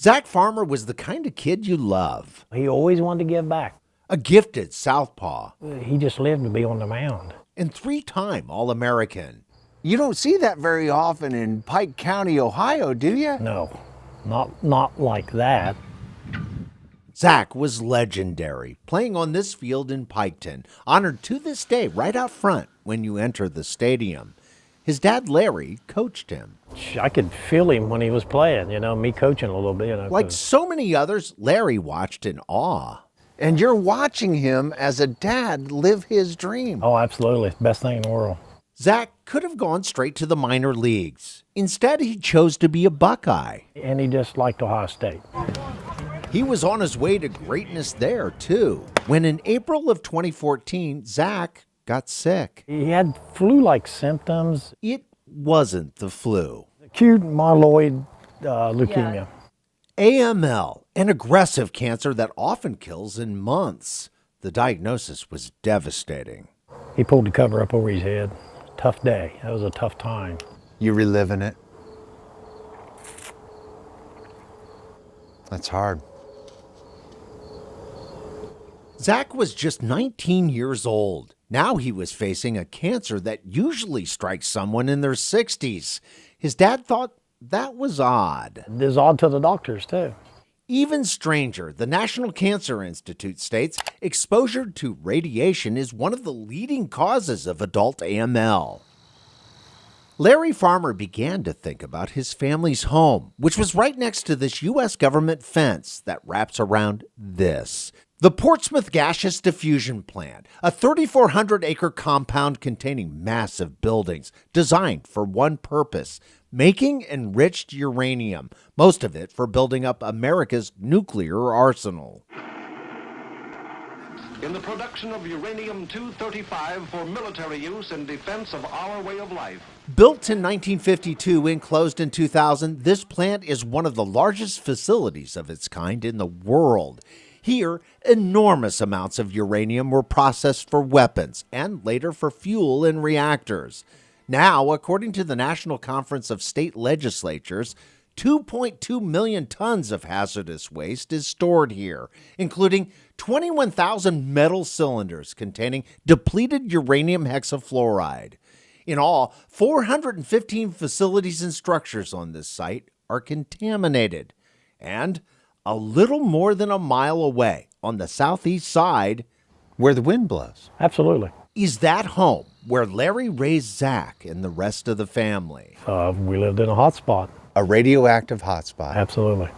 Zach Farmer was the kind of kid you love. He always wanted to give back. A gifted southpaw. He just lived to be on the mound. And 3-time All-American. You don't see that very often in Pike County, Ohio, do you? No, not like that. Zach was legendary, playing on this field in Piketon, honored to this day right out front when you enter the stadium. His dad, Larry, coached him. I could feel him when he was playing, me coaching a little bit. Like so many others, Larry watched in awe. And you're watching him as a dad live his dream. Oh, absolutely. Best thing in the world. Zach could have gone straight to the minor leagues. Instead, he chose to be a Buckeye. And he just liked Ohio State. He was on his way to greatness there, too, when in April of 2014, Zach got sick. He had flu-like symptoms. It wasn't the flu. Acute myeloid leukemia. AML, an aggressive cancer that often kills in months. The diagnosis was devastating. He pulled the cover up over his head. Tough day. That was a tough time. You reliving it? That's hard. Zach was just 19 years old. Now he was facing a cancer that usually strikes someone in their 60s. His dad thought that was odd. It was odd to the doctors, too. Even stranger, the National Cancer Institute states exposure to radiation is one of the leading causes of adult AML. Larry Farmer began to think about his family's home, which was right next to this U.S. government fence that wraps around this. The Portsmouth Gaseous Diffusion Plant, a 3,400-acre compound containing massive buildings designed for one purpose, making enriched uranium, most of it for building up America's nuclear arsenal. In the production of uranium-235 for military use in defense of our way of life. Built in 1952 and closed in 2000, this plant is one of the largest facilities of its kind in the world. Here, enormous amounts of uranium were processed for weapons and later for fuel in reactors. Now, according to the National Conference of State Legislatures, 2.2 million tons of hazardous waste is stored here, including 21,000 metal cylinders containing depleted uranium hexafluoride. In all, 415 facilities and structures on this site are contaminated. And a little more than a mile away, on the southeast side, where the wind blows. Absolutely. Is that home where Larry raised Zach and the rest of the family. We lived in a hot spot. A radioactive hotspot. Absolutely.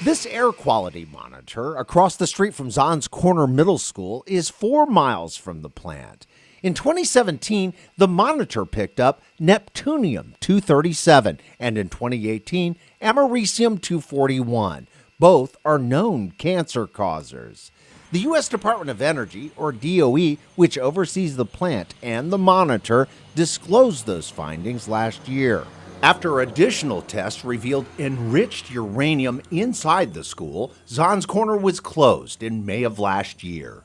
This air quality monitor across the street from Zons Corner Middle School is 4 miles from the plant. In 2017, the monitor picked up Neptunium-237, and in 2018, Americium-241. Both are known cancer causers. The U.S. Department of Energy, or DOE, which oversees the plant and the monitor, disclosed those findings last year. After additional tests revealed enriched uranium inside the school, Zons Corner was closed in May of last year.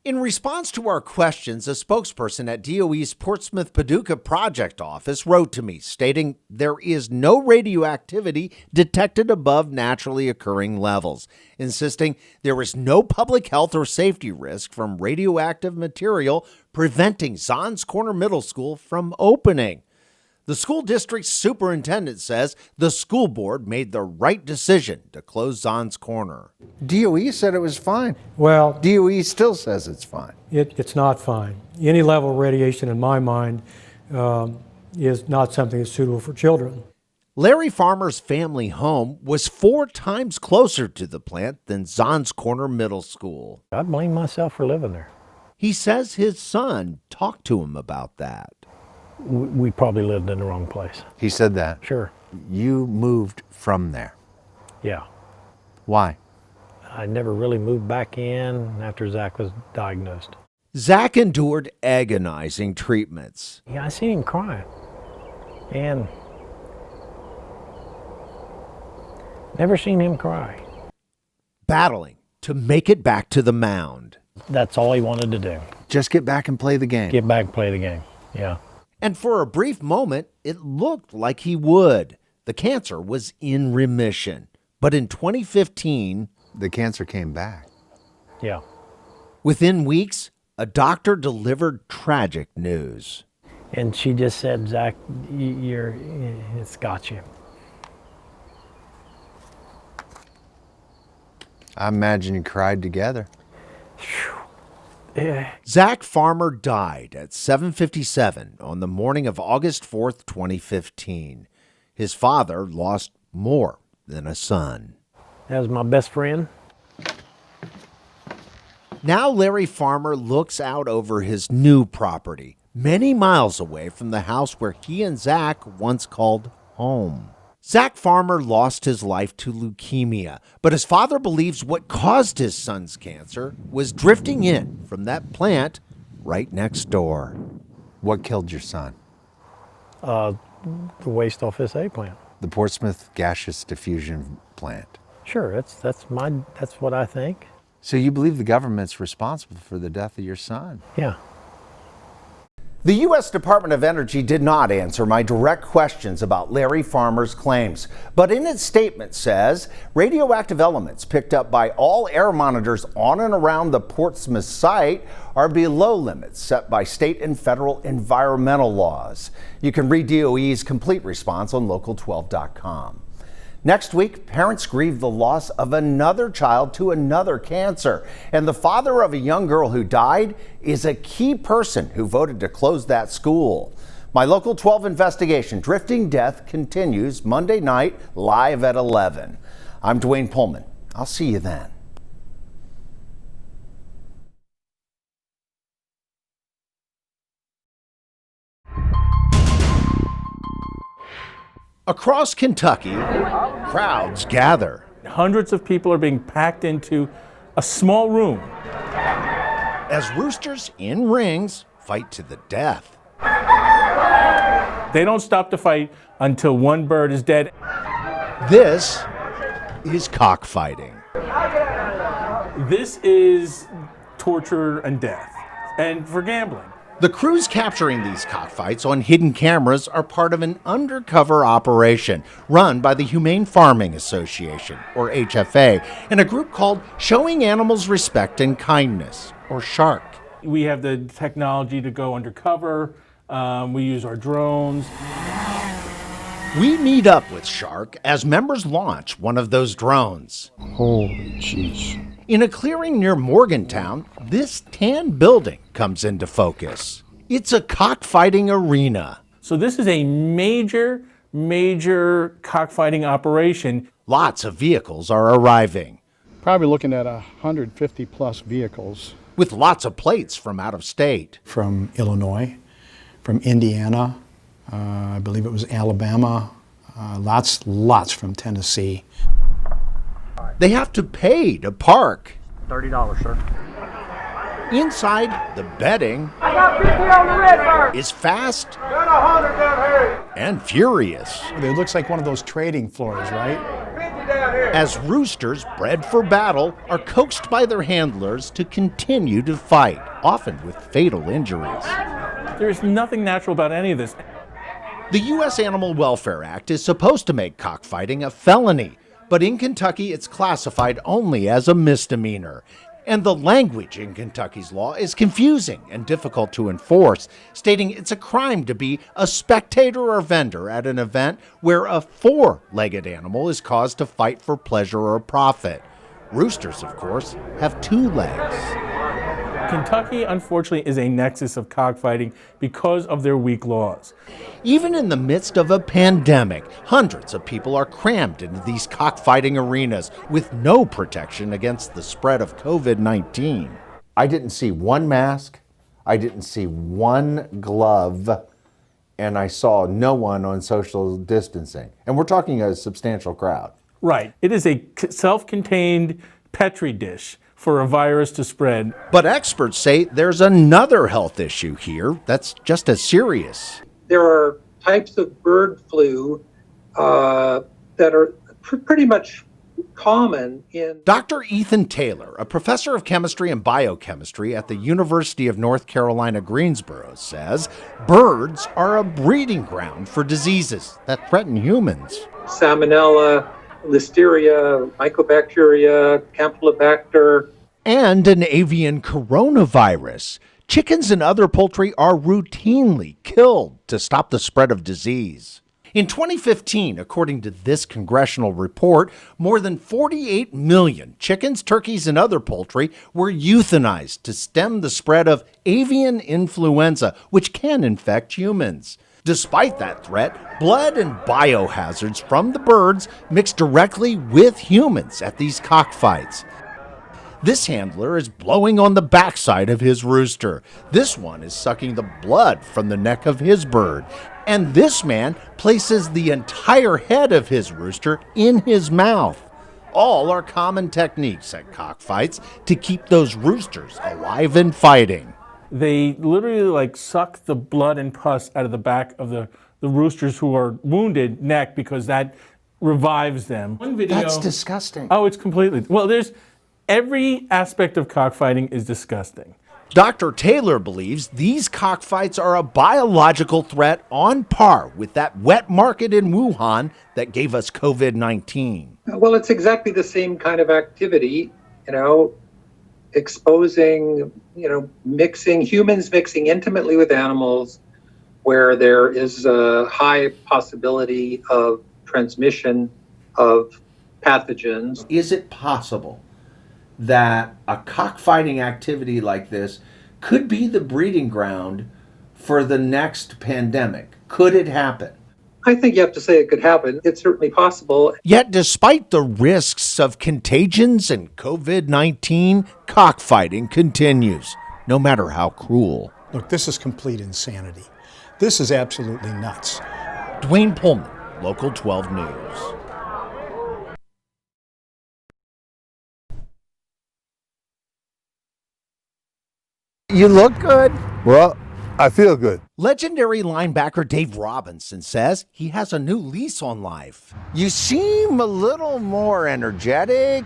In response to our questions, a spokesperson at DOE's Portsmouth Paducah Project Office wrote to me stating there is no radioactivity detected above naturally occurring levels, insisting there is no public health or safety risk from radioactive material preventing Zons Corner Middle School from opening. The school district's superintendent says the school board made the right decision to close Zons Corner. DOE said it was fine. Well, DOE still says it's fine. it's not fine. Any level of radiation, in my mind, is not something that's suitable for children. Larry Farmer's family home was 4 times closer to the plant than Zons Corner Middle School. I blame myself for living there. He says his son talked to him about that. We probably lived in the wrong place. He said that. Sure. You moved from there. Yeah. Why? I never really moved back in after Zach was diagnosed. Zach endured agonizing treatments. Yeah, I seen him crying. And never seen him cry. Battling to make it back to the mound. That's all he wanted to do. Just get back and play the game. Get back and play the game. Yeah. And for a brief moment, it looked like he would. The cancer was in remission. But in 2015, The cancer came back. Yeah. within weeks, a doctor delivered tragic news. And she just said, Zach, it's got you. I imagine you cried together. Yeah. Zach Farmer died at 7:57 on the morning of August 4th, 2015. His father lost more than a son. That was my best friend. Now Larry Farmer looks out over his new property, many miles away from the house where he and Zach once called home. Zach Farmer lost his life to leukemia, but his father believes what caused his son's cancer was drifting in from that plant right next door. What killed your son? The waste off this A plant. The Portsmouth gaseous diffusion plant. Sure, that's what I think. So you believe the government's responsible for the death of your son? Yeah. The U.S. Department of Energy did not answer my direct questions about Larry Farmer's claims, but in its statement says radioactive elements picked up by all air monitors on and around the Portsmouth site are below limits set by state and federal environmental laws. You can read DOE's complete response on local12.com. Next week, parents grieve the loss of another child to another cancer. And the father of a young girl who died is a key person who voted to close that school. My Local 12 investigation, Drifting Death, continues Monday night, live at 11. I'm Duane Pohlman. I'll see you then. Across Kentucky, crowds gather. Hundreds of people are being packed into a small room. As roosters in rings fight to the death. They don't stop the fight until one bird is dead. This is cockfighting. This is torture and death, and for gambling. The crews capturing these cockfights on hidden cameras are part of an undercover operation run by the Humane Farming Association, or HFA, and a group called Showing Animals Respect and Kindness, or SHARK. We have the technology to go undercover. We use our drones. We meet up with SHARK as members launch one of those drones. Holy jeez. In a clearing near Morgantown, this tan building comes into focus. It's a cockfighting arena. So this is a major cockfighting operation. Lots of vehicles are arriving, Probably looking at 150 plus vehicles. with lots of plates from out of state. From Illinois, from Indiana, I believe it was Alabama, lots from Tennessee. They have to pay to park. $30, sir. Inside, the betting is fast and furious. It looks like one of those trading floors, right? As roosters bred for battle are coaxed by their handlers to continue to fight, often with fatal injuries. There's nothing natural about any of this. The U.S. Animal Welfare Act is supposed to make cockfighting a felony, but in Kentucky it's classified only as a misdemeanor. And the language in Kentucky's law is confusing and difficult to enforce, stating it's a crime to be a spectator or vendor at an event where a four-legged animal is caused to fight for pleasure or profit. Roosters, of course, have two legs. Kentucky, unfortunately, is a nexus of cockfighting because of their weak laws. Even in the midst of a pandemic, hundreds of people are crammed into these cockfighting arenas with no protection against the spread of COVID-19. I didn't see one mask, I didn't see one glove, and I saw no one on social distancing. And we're talking a substantial crowd. Right. It is a self-contained Petri dish for a virus to spread. But experts say there's another health issue here that's just as serious. There are types of bird flu that are pretty much common in... Dr. Ethan Taylor, a professor of chemistry and biochemistry at the University of North Carolina, Greensboro, says birds are a breeding ground for diseases that threaten humans. Salmonella, Listeria, Mycobacteria, Campylobacter. And an avian coronavirus. Chickens and other poultry are routinely killed to stop the spread of disease. In 2015, according to this congressional report, more than 48 million chickens, turkeys, and other poultry were euthanized to stem the spread of avian influenza, which can infect humans. Despite that threat, blood and biohazards from the birds mix directly with humans at these cockfights. This handler is blowing on the backside of his rooster. This one is sucking the blood from the neck of his bird. And this man places the entire head of his rooster in his mouth. All are common techniques at cockfights to keep those roosters alive and fighting. They literally suck the blood and pus out of the back of the roosters who are wounded neck because that revives them. One video. That's disgusting. Oh, it's completely. Well, every aspect of cockfighting is disgusting. Dr. Taylor believes these cockfights are a biological threat on par with that wet market in Wuhan that gave us COVID-19. Well, it's exactly the same kind of activity, exposing, humans mixing intimately with animals where there is a high possibility of transmission of pathogens. Is it possible that a cockfighting activity like this could be the breeding ground for the next pandemic? Could it happen? I think you have to say it could happen. It's certainly possible. Yet, despite the risks of contagions and COVID-19, cockfighting continues, no matter how cruel. Look, this is complete insanity. This is absolutely nuts. Duane Pohlman, Local 12 News. You look good. Well, I feel good. Legendary linebacker Dave Robinson says he has a new lease on life. You seem a little more energetic.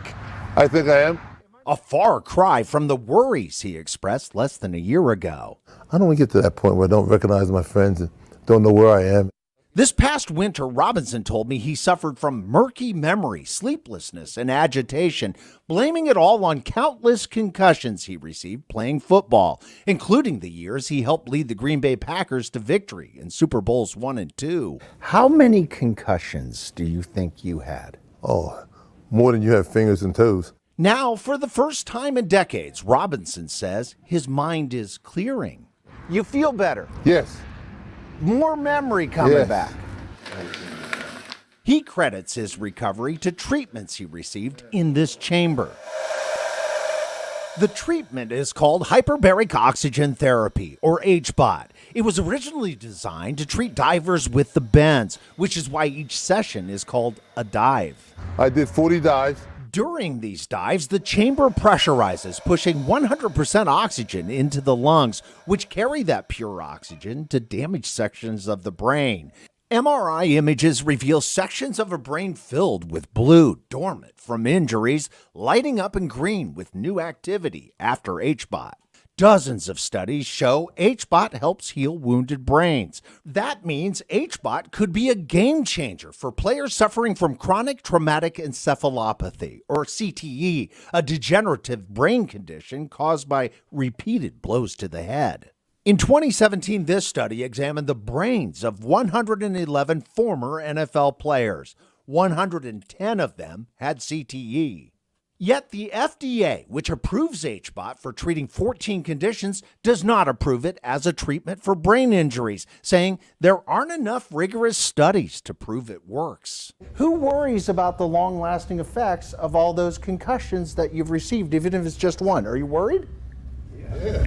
I think I am. A far cry from the worries he expressed less than a year ago. I don't want to get to that point where I don't recognize my friends and don't know where I am. This past winter, Robinson told me he suffered from murky memory, sleeplessness, and agitation, blaming it all on countless concussions he received playing football, including the years he helped lead the Green Bay Packers to victory in Super Bowls I and II. How many concussions do you think you had? Oh, more than you have fingers and toes. Now, for the first time in decades, Robinson says his mind is clearing. You feel better. Yes. More memory coming Yes. back. He credits his recovery to treatments he received in this chamber. The treatment is called hyperbaric oxygen therapy, or HBOT. It was originally designed to treat divers with the bends, which is why each session is called a dive. I did 40 dives. During these dives, the chamber pressurizes, pushing 100% oxygen into the lungs, which carry that pure oxygen to damaged sections of the brain. MRI images reveal sections of a brain filled with blue, dormant from injuries, lighting up in green with new activity after HBOT. Dozens of studies show HBOT helps heal wounded brains. That means HBOT could be a game changer for players suffering from chronic traumatic encephalopathy, or CTE, a degenerative brain condition caused by repeated blows to the head. In 2017, this study examined the brains of 111 former NFL players. 110 of them had CTE. Yet the FDA, which approves HBOT for treating 14 conditions, does not approve it as a treatment for brain injuries, saying there aren't enough rigorous studies to prove it works. Who worries about the long-lasting effects of all those concussions that you've received, even if it's just one? Are you worried? Yeah.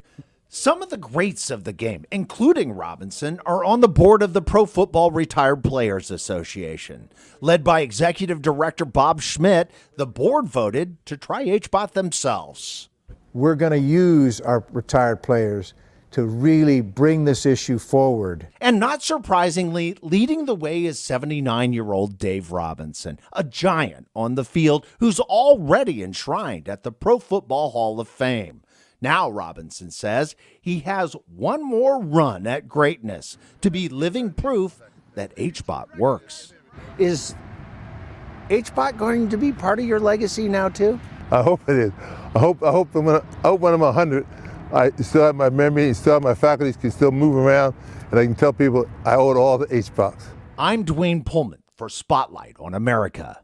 Some of the greats of the game, including Robinson, are on the board of the Pro Football Retired Players Association. Led by Executive Director Bob Schmidt, the board voted to try HBOT themselves. We're going to use our retired players to really bring this issue forward. And not surprisingly, leading the way is 79-year-old Dave Robinson, a giant on the field who's already enshrined at the Pro Football Hall of Fame. Now, Robinson says, he has one more run at greatness to be living proof that HBOT works. Is HBOT going to be part of your legacy now too? I hope it is. I hope when I'm 100, I still have my memory and still have my faculties can still move around, and I can tell people I owe it all to HBOT. I'm Duane Pohlman for Spotlight on America.